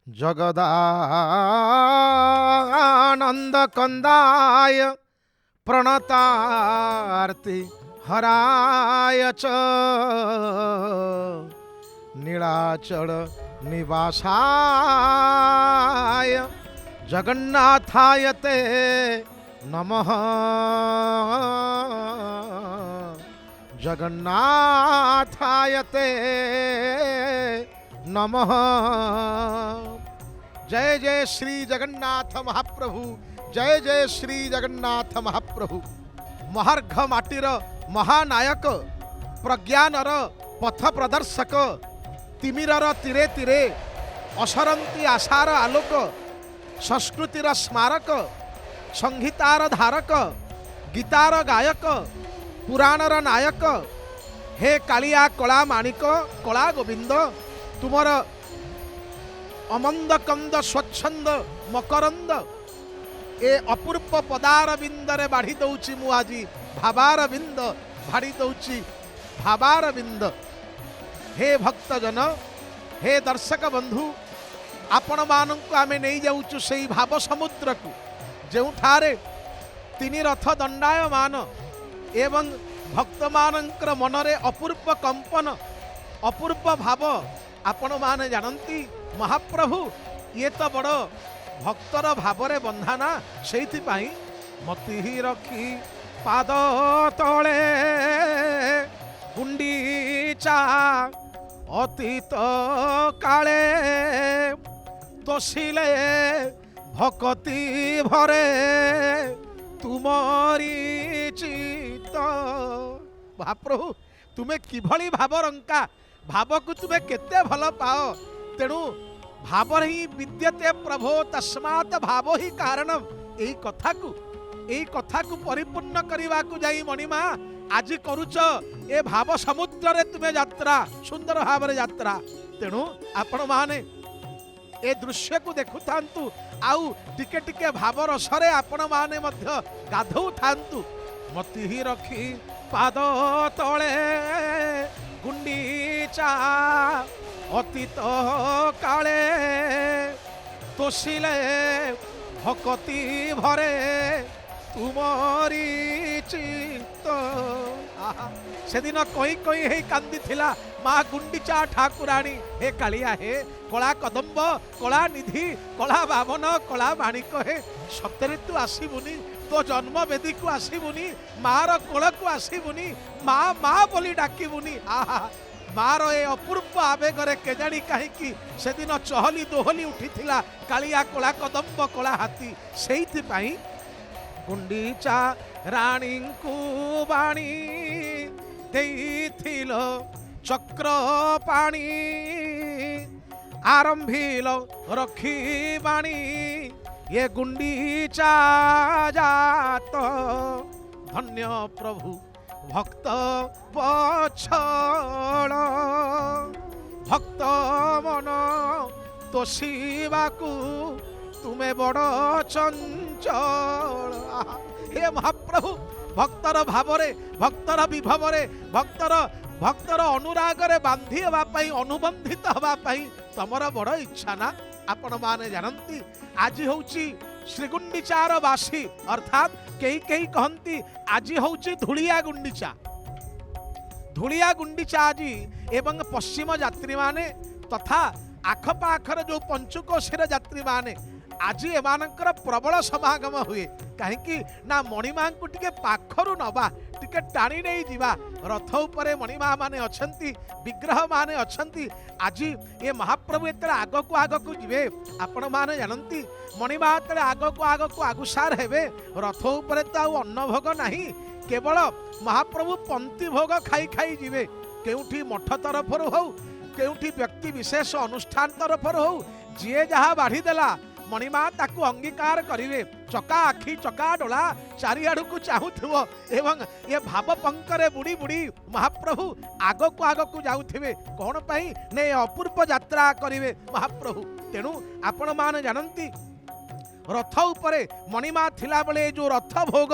जगदानंद कंदाय प्रणतार्ति हराय च नीलाचल निवासाय जगन्नाथाय ते नमः जगन्नाथाय ते नमः। जय जय श्री जगन्नाथ महाप्रभु, जय जय श्री जगन्नाथ महाप्रभु। महार्घ माटीर महानायक, प्रज्ञानर पथ प्रदर्शक, तिमिरर तीरे तीरे असरंती आशार आलोक, संस्कृतिर स्मारक, संगीतार धारक, गीतार गायक, पुराणर नायक, हे कालिया कला माणिक कला गोविंद, तुमर अमंद कंद स्वच्छंद मकरंद ए अपूर्व पदार बिंदरे बाढ़ी दौची मु आजी भाबार बिंद भाड़ी दौची भाबार बिंद। हे भक्तजन, हे दर्शक बंधु, आपण मानक आमे नहीं जाऊचु सेई भाव समुद्र को, जेउठारे तीन रथ दंडायमान एवं भक्त मानकर मनरे अपूर्व कंपन अपूर्व भाव आपण माने जानती। महाप्रभु ये तो बड़ भक्तर भावरे बंधाना, से मति ही रखी पाद तले गुंडीचा अतीत काले तोषिले भक्ति भरे तुमरी चित। महाप्रभु तुम्हें किभली भाव रंका, भाव को तुम्हें केते भल पाओ, तेणु भाव ही विद्यते प्रभो तस्मात् भाव ही कारणम। यही कथा को परिपूर्ण करने को जाई मणिमा आज करुच ए भाव समुद्र रे तुम्हें यात्रा, सुंदर भाव यात्रा। तेणु आपण माने ए दृश्य को देखु थांतु, आउ टिके टिके भाव रसरे आपण माने मध्य गाधौ थांतु। मति ही रखी पाद तले गुंडीचा अतीत काले तोषिले भक्ति भरे तुमरी चित्त। से दिन कई कई हे कांदी थिला माँ गुंडीचा ठाकुराणी, हे कालिया, हे कला कदम्ब, कला निधि, कला बामन, कला माणिक, हे सतरे तू आसबुनी, तो जन्म वेदी को आसबुनी, मार कोल को आसबुनी, माँ माँ बोली डाकबुनी। आहा मार ए अपूर्व आवेगरे केजाणी कहीं से दिन चहली दोहली उठी कालिया कला कदम्ब कला हाथी। से गुंडीचा राणी को बाणी देइथिल चक्र पाणी, आरंभिल रखी बाणी ये गुंडीचा जात। धन्य प्रभु भक्त पछड़ भक्त मन तोषिबाकू तुमे बड़ चंचल। हे महाप्रभु भक्तर भावरे, भक्तर विभवरे, भक्तर अनुरागरे बांधी हेबाई, अनुबंधित हेबाई तमर बड़ इच्छा ना। आपण माने जानती आज होउची श्रीगुंडीचार बासी, अर्थात कई कई कहती आज होउची धुलिया गुंडीचा। धुलिया गुंडीचा आज एवं पश्चिम यात्री माने तथा आखपाखर जो पंचकोशीर यात्री माने आज एमानकर प्रबल समागम हुए। कहीं ना मणिमा को टिके पाखरु नबा, टिके टाणी नहीं जीवा। रथ उपरे मणिमा माने अछंती, विग्रह माने अछंती। आज ये महाप्रभु एतरे आग को जीवे, आपण माने जानती मणिमा एतरे आग को आगुसार हेबे। रथ उपरे तो आउ अन्न भोग नहीं, केवल महाप्रभु पंक्ति भोग खाई खाई जीवे। केउठी मठ तरफर हो, केउठी व्यक्ति विशेष अनुष्ठान तरफर हो, जीए जहा बाढ़ी देला मणिमा ताकू अंगीकार करिवे। चका आखि चका डोला चारिआडू को चाहूथिबो एवं ये भाव पंकरे बुड़ी बुड़ी महाप्रभु आग को जाउथिबे। कौन पाई ने अपूर्व यात्रा करिवे महाप्रभु। तेणु आपण माने जानती रथ उपरे मणिमा थिला बेले जो रथ भोग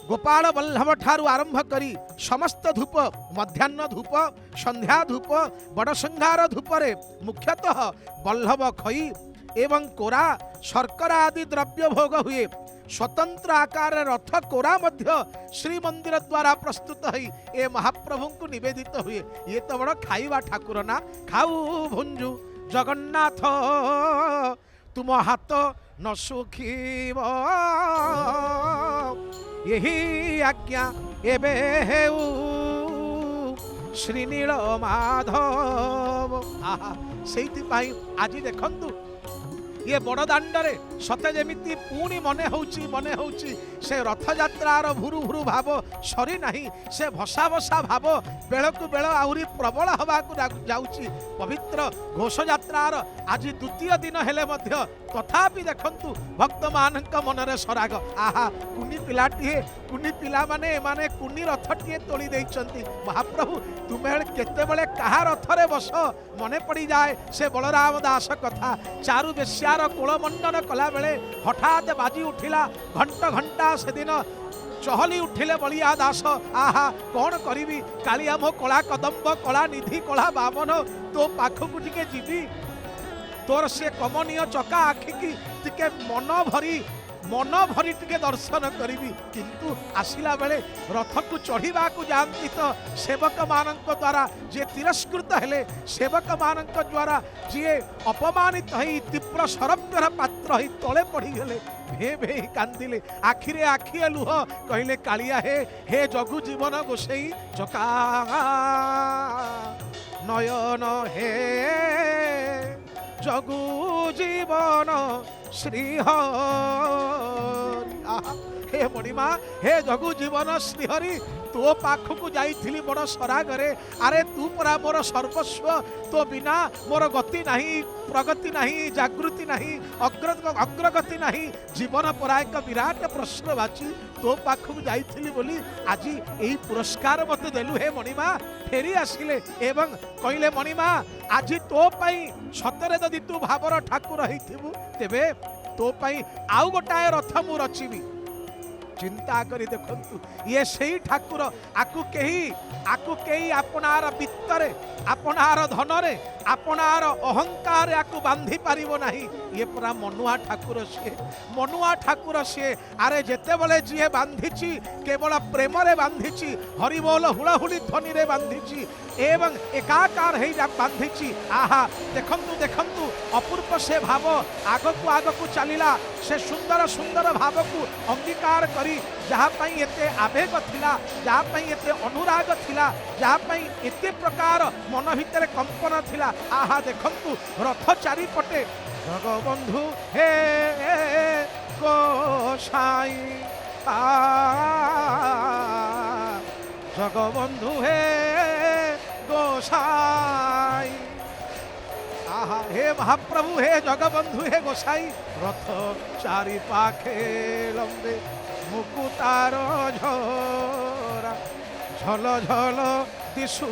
गोपाल बल्लभ ठारू आरंभ करी समस्त धूप मध्याह्न धूप संध्या धूप बड़संहार धूपरे मुख्यतः बल्लभ खई एवं कोरा शर्करा आदि द्रव्य भोग हुए। स्वतंत्र आकार रथ कोरा मध्य श्रीमंदिर द्वारा प्रस्तुत है ए महाप्रभु को निवेदित हुए। ये तो बड़ खाइबा ठाकुर ना, खाऊ भुंजु जगन्नाथ तुम हाथ न सुखीब यही आज्ञा एबे हेउ श्रीनील माधव। आहा सेइथिपाई आज देखंतु ये बड़ दांडरे सते जेमिति पुणी मने होउची से रथ यात्रार भुरु भुरु भाव सरी नाही, से भसा भसा भाव बेलकु बेल आहुरी प्रबल हवाकु जाउची। पवित्र घोष यात्रार आज द्वितीय दिन हेले मध्य तथापि देखंतु भक्त मानक मनरे सराग। आहा कुनी पिलाटिए कुनी पिला माने माने कुनी रथटिए तोली देइचंती। महाप्रभु तुमे केते बेले कहा रथरे बस मने पड़ी जाए से बलराम दास कथा। चारु बेश्यार कोल मंडन कला बेले हठात बाजी उठिला घंटा घंटा से दिन चहली उठिले बलिया दास। आहा कौन करिवि कालिया मो कला कदम्ब कला निधि कला बामन तो पाखकु टिके जीवी तोर से कमनीय चका आखि की टिके मन भरी टिके दर्शन करिवि। किंतु आसिला बेले रथ को चढ़ीबा को जानती तो सेवक मानक द्वारा जे तिरस्कृत हेले, सेवक मानक द्वारा जे अपमानित हई तीव्र सरब्यर पात्र हई तले पड़ी गले भे भे कांदिले आखिरे आखिए लुह कहले कालिया हे जगु जीवन गोसेई चका नयन हे जगु जीवन श्रीहरि। हे मणिमा हे जगु जीवन श्रीहरि तो पाखकु जाइथिली बड़ सरागरे। अरे तू परा मोर सर्वस्व, तो बिना मोर गति नहीं, प्रगति नहीं, जागृति नहीं, अग्रगति नहीं, जीवन परा एक विराट प्रश्नवाची। तो पाखकु जाइथिली बोली आज एई पुरस्कार मते देलु हे मणिमा। फेरी आसिले एवं कहले मणिमा आज तो पाई सतरे जदि तू भावर ठाकुर होइथिबु तेबे तो पाई आउ गोटाए रथ मु रचिबी। चिंता करी देखंतु ये सही ठाकुर आकु केही आपनार वित्तरे आपनार धनरे आपनार अहंकार आकु बांधी पारिबो नाही। ये पूरा मनुआ ठाकुर सी अरे जेते बेले जी बांधिची केवल प्रेम रे बांधिची, हरिबोल हुलाहुली ध्वनि रे बांधिची एवं एकाकार हे बांधिची। आहा देखंतु देखंतु अपूर्व से भाव आगकु चलिला से सुंदर सुंदर भाव को अंगीकार करी जहाँ पाई एते आवेग थिला, जहाँ पाई एते अनुराग थिला, जहाँ पाई एते प्रकार मन भितर कंपन थिला। आहा देखंतु रथ चारिपटे जगबंधु हे गोसाई जगबंधु हे गोसाई। आहा हे महाप्रभु हे जगबंधु हे गोसाई रथ चारि पाखे लंबे मुकुतार झरा झल झल दिशु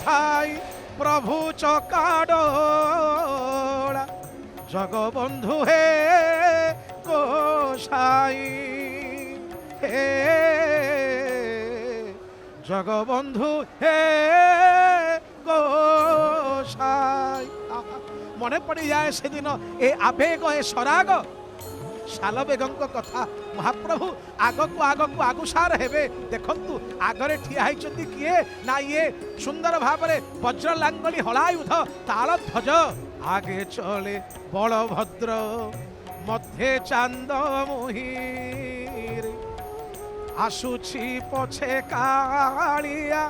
थाई प्रभु चकाडोला जगबंधु हे गोसाई हे जगबंधु हे गोसाई। मने पड़ी जाए से दिन ए आवेग ए सराग शाल बेगंक कथा। महाप्रभु आगकु आगुसार हेबे देखंतु आगरे ठिया होइचंती किए ना ये सुंदर भावरे वज्र लांगली हलायुध ताल ध्वज आगे चले बलभद्र मध्य चांद मुहिर आसुची पछे कालिया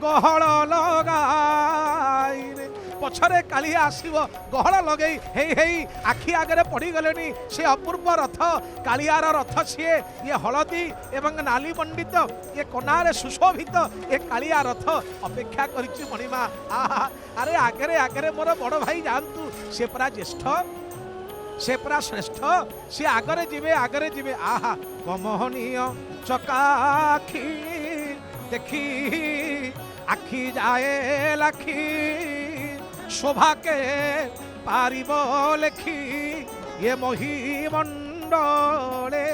गहल लगाई रे। पछरे कालिया आसीबो गहल लगई हे हे आखि आगरे पड़ी गलेनी से अपूर्व रथ कालियार रथ छे ये हलदी एवं नाली मंडित ये कोनारे सुशोभित ये कालिया रथ अपेक्षा करिछि मणिमा। आहा अरे आगरे आगरे मोर बड़ भाई जानतु से परा ज्येष्ठ से परा श्रेष्ठ से आगरे जीवे। आहा कमहनीय चकाखी देखी आखि जाए लाखी शोभा के पारिब लेखी ये मही मंडले।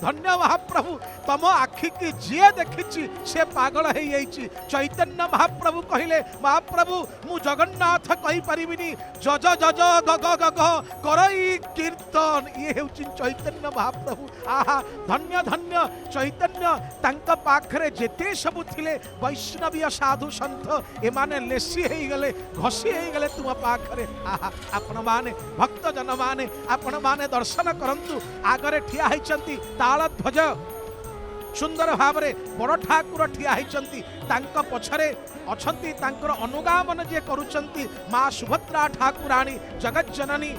धन्य महाप्रभु तम आखि की जी देखी से पागल हो जाइए। चैतन्य महाप्रभु कहले महाप्रभु मु जगन्नाथ कही पारिबिनी जज जज गग गग करई कीर्तन। ये हेउचिन चैतन्य महाप्रभु। आहा धन्य धन्य चैतन्य तांक पाखरे जेते सबु थिले वैष्णवीय साधु सन्थ एमाने लेसी हो गले घसी हो गले तुम पाखरे। आहा आपण माने भक्त जन माने आपण माने दर्शन करंतु आगरे ठिया होइचंती ताल ध्वज सुंदर भावरे बड़ ठाकुर ठिया होइचंती तांक पछरे अछंती तांकर अनुगामन जे करूचंती मां सुभद्रा ठाकुराणी जगत जननी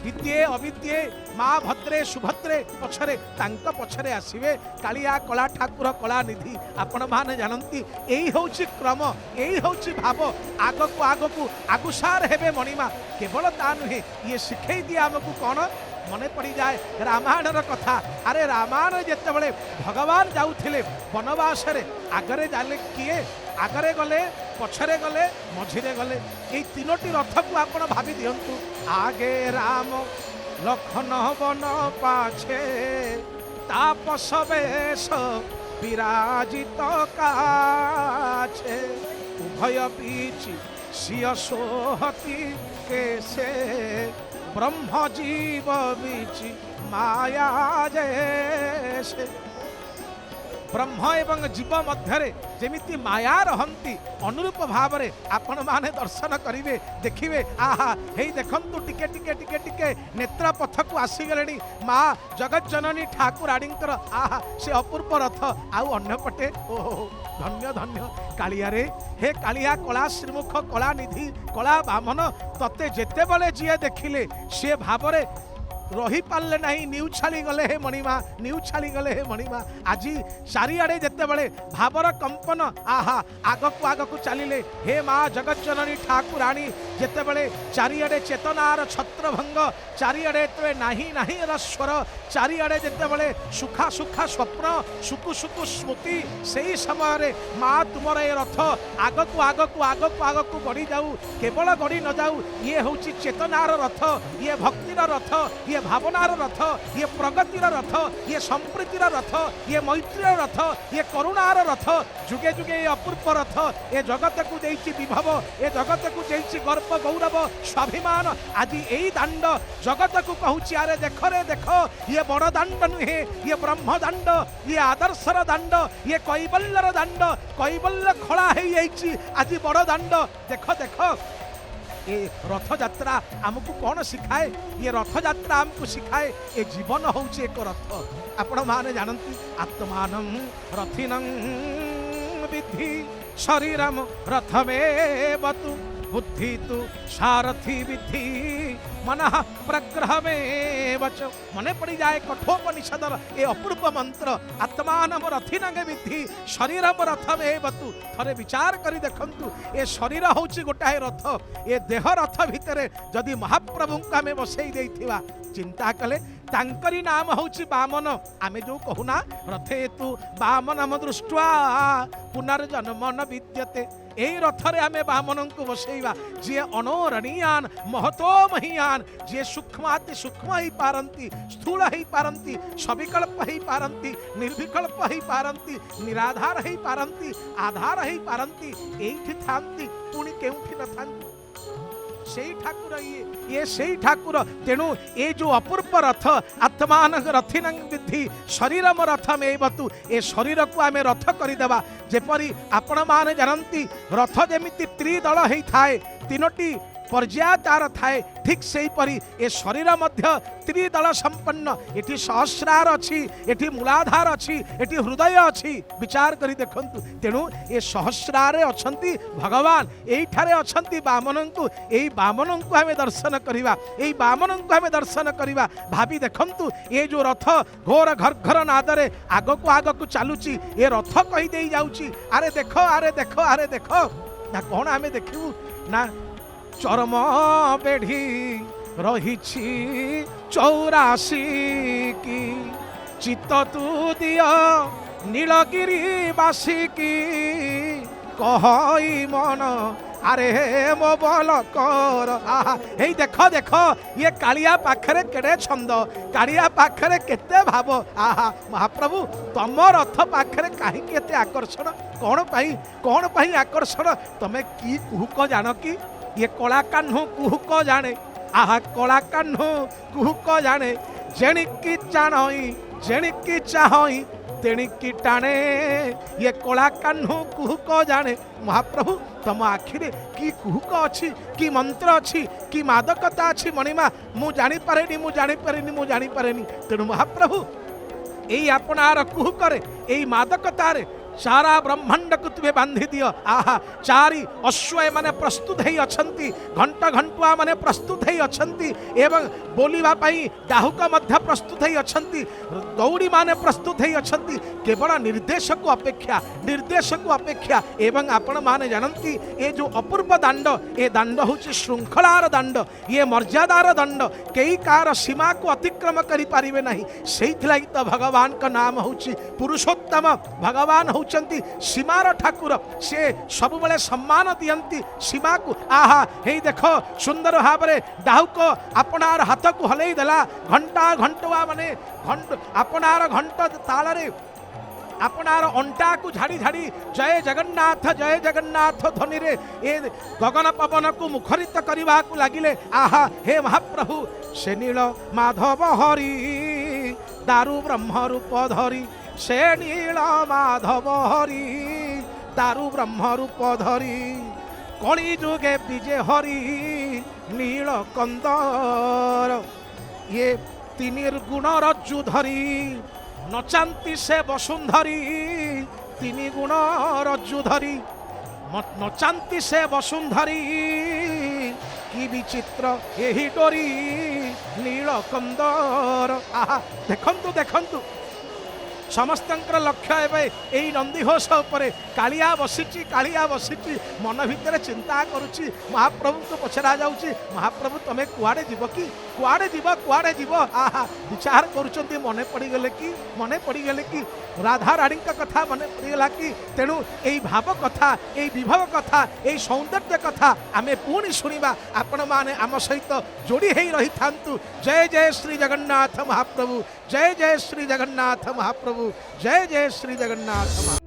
विद्ये अविद्ये माँ भद्रे सुभद्रे पछरे तांक पछरे आसीबे कालिया कला ठाकुर कला निधि। आपण माने जानती यही होउची क्रम यही होउची भाव आगकु आगकु आगुसार हेबे मणिमा। केवल ता नुहे ये शिखई दिए आमको कौन मने पड़ी जाए रामायणर कथा। अरे रामायण जेतेबेले भगवान जाउथिले वनवास रे आगरे जाले किए आगरे गले पछरे गले मझिरे गले ये तीनोटी रथ को आपण भाभी दियंतु। आगे राम लखन वन पाछे तापस वेश विराजित काछे उभय बीच सिय सोहती कैसे ब्रह्म जीव बीच माया जैसे। ब्रह्म एवं जीव मध्य जेमिति माया रहंती अनुरूप भाव में आपण माने दर्शन करिवे देखिवे। आहा हे देखंतु टिके टिके टिके टिके नेत्र पथ को आसीगलेनी माँ जगत जननी ठाकुराणींकर। आहा से अपूर्व रथ आउ अन्य पटे ओहो धन्य धन्य कालिया रे हे कालिया कला श्रीमुख कला निधि कला बामन तते जेते बेले जी देखिले से भाव में रही पारे ना न्यू छाड़ी गले हे मणिमा न्यू छाड़ी गले हे मणिमा। आज चारिआडे जिते बड़े भावर कंपन आहा आगकु आगकु चलिले हे माँ जगत जननी ठाकुराणी जिते बड़े चारिआडे चेतनार छत्रभंग चारिआडे तो नाही नाही स्वर चारिआडे जिते बड़े सुखा सुखा स्वप्न सुकु सुकु स्मृति से समय माँ तुमर ए रथ आगकु आगकु आगकु आगकु बढ़ी जाऊ केवल गड़ी न जाऊ। ये हूँ चेतनार रथ ये भक्तिर रथ ये भावनार रथ ये प्रगतिर रथ ये संप्रीतिर रथ ये मैत्रीर रथ ये करुणार रथ जुगे जुगे ये अपूर्व रथ ये जगत को देइछि विभव ये जगत को देइछि गर्व गौरव स्वाभिमान। आज यही दांड जगत को कहूछि अरे देख रे देख ये बड़ दांड नुहे ये ब्रह्म दांड ये आदर्शर दांड ये कैबल्यर दांड कैबल्य खड़ा हो जाइछि आज बड़ दांड देख देख। ये रथ यात्रा आमको कौन शिखाए ये रथ यात्रा आमको शिखाए ये जीवन हूँ एक रथ। आपण माने जानती आत्मानं रथिनं विद्धि शरीरम रथमेवतु बुद्धि तु सारथी विद्धि मन प्रग्रहमेव च। मने पड़ी जाए कठोपनिषदर ये अपूर्व मंत्र आत्मानं रथिनं विद्धि शरीरम रथमेवतु। थरे विचार करी देखंतु ये शरीर होची गोटाए रथ ये देह रथ भितरे जदि महाप्रभु को आमे बसई देइथिबा चिंता कले तांकरी नाम होची वामन आमे जो कहूना रथे तु वामनम दृष्ट्वा पुनर्जन्म न विद्यते। यही रथरे आमे वामन को बसैवा जे अनोरणीयान महतो महियान जे सूक्ष्माति सूक्ष्म ही पारंती स्थूल ही पारंती सविकल्प ही पारंती निर्विकल्प ही पारंती निराधार ही पारंती आधार ही पारंती एठी थांती पुणी केउठी न थांती सेई ठाकुर ये सेई ठाकुर। तेणु ये जो अपूर्व रथ आत्मान रथिनं विद्धि शरीरम रथमेवतु ए शरीर को आमे रथ करदेवा। जेपरी आपण माने जानती रथ जेमिति त्रिदल होई थाए तीनोटी पर्याय तार थाए ठीक से परी ए शरीर मध्य त्रिदल संपन्न एटी सहस्रार अच्छी एटी मूलाधार अच्छी एटी हृदय अच्छी विचार करी देखंतु। तेणु ए सहस्रारे अछंती भगवान एठारे अछंती वामन को एई वामन को हमें दर्शन करिवा एई वामन को हमें दर्शन करिवा। भाभी देखंतु ए जो रथ घोर घरघर नादरे आगको आगको चालुची ए रथ कही देई जाउची अरे देखो अरे देखो अरे देखो ना कौन आमे देखिबू ना चरम बेढ़ी रही 84 की चित्त तू दिया नीलगिरी बासी की कहई मन আরে মো বল কর আহা এই দেখ দেখ ইয়ে কালিয়া পাখরে কেড়ে ছন্দ কালিয়া পাখরে কেতে ভাব আহা মহাপ্রভু তম রথ পাখরে কাহিকি এতে আকর্ষণ কোণ পাই আকর্ষণ তুমি কি কুহুক জাণ কি ইয়ে কলা কাহ্নু কুহুক জানে আহা কলা কাহ্নু কুহুক জানে জেণিকি জাণই জেণিকি চাহই তেণিকি টাণে ইয়ে কলা কাহ্নু কুহুক জানে মহাপ্রভু তম আখিরে কি কুহুক অছি কি মন্ত্র অছি কি মাদকতা ଅଛି মণিমা ମୁଁ ଜାଣିପାରେନି ମୁଁ ଜାଣିପାରେନି ମୁଁ ଜାଣିପାରେନି ତେଣୁ ମହାପ୍ରଭୁ এই আপনার কুহুকরে এই মাদকতারে সারা ব্রহ্মাণ্ডକୁ তুমি বান্ধি দিও আহা চারি অশ্ব মানে প্রস্তুত হই অছন্তি ঘণ্ট ঘণ্টুয়া মানে প্রস্তুত হই অছন্তি এবং बोलिबा পাই ডাহুক মধ্য প্রস্তুত হই অছন্তি দৌড়ি মানে প্রস্তুত হই অছন্তি কেবল নির্দেশকু অপেক্ষা এবং আপন মানে জানন্তি এ যে অপূর্ব দাণ্ড এ দাণ্ড হচ্ছে শৃঙ্খলার দাণ্ড ইয়ে মর্যাদার দণ্ড কেই কার সীমাকু অতিক্রম করি পারিবে নাই সেইথিলাগি তো ভগবানଙ୍କ নাম হচ্ছে পুরুষোত্তম ভগবান হচ্ছন্তি সীমার ঠাকুর সে সবুবেলে সম্মান দিয়ন্তি সীমাকু আহা হেই দেখ সুন্দর ভাবে ডাহুক আপনার হাতকু হলেই দেলা ঘণ্টা ঘণ্টুয়া মানে আপনার ঘণ্ট তাଳରେ আপনার অন্টাকু ঝাড়ি ঝাড়ি জয় জগন্নাথ ধ্বনিরে এ গগন পবনকু মুখরিত করিবাকু লাগিলে আহা হে মহাপ্রভু সে নীল মাধব হরি দারু ব্রহ্মরূপ ধরি সে নীল মাধব হরি দারু ব্রহ্মরূপ ধরি কলি যুগে বিজে হরি নীল কন্দর ইয়ে তিনির গুণ রজ্জু ধরি নচান্তি সে বসুন্ধরি তিনি গুণ রজ্জু ধরি নচান্তি সে বসুন্ধরি কি বিচিত্র এই ডোরি নীলকন্দর আহা দেখন্তু দেখন্তু ସମସ୍ତଙ୍କର ଲକ୍ଷ୍ୟ ଏବେ ଏଇ ନନ୍ଦିଘୋଷ ଉପରେ କାଳିଆ ବସିଛି ମନ ଭିତରେ ଚିନ୍ତା କରୁଛି ମହାପ୍ରଭୁଙ୍କୁ ପଚରା ଯାଉଛି ମହାପ୍ରଭୁ ତମେ କୁଆଡ଼େ ଯିବ କି କୁଆଡ଼େ ଯିବ ଆହା ବିଚାର କରୁଛନ୍ତି ମନେ ପଡ଼ିଗଲେ କି ରାଧା ରାଣୀଙ୍କ କଥା ମନେ ପଡ଼ିଗଲା କି ତେଣୁ ଏଇ ଭାବ କଥା ଏଇ ବିଭବ କଥା ଏଇ ସୌନ୍ଦର୍ଯ୍ୟ କଥା ଆମେ ପୁଣି ଶୁଣିବା ଆପଣମାନେ ଆମ ସହିତ ଯୋଡ଼ି ହେଇ ରହିଥାନ୍ତୁ ଜୟ ଜୟ ଶ୍ରୀ ଜଗନ୍ନାଥ ମହାପ୍ରଭୁ ଜୟ ଜୟ ଶ୍ରୀ ଜଗନ୍ନାଥ ମହାପ୍ରଭୁ जय जय श्री जगन्नाथ।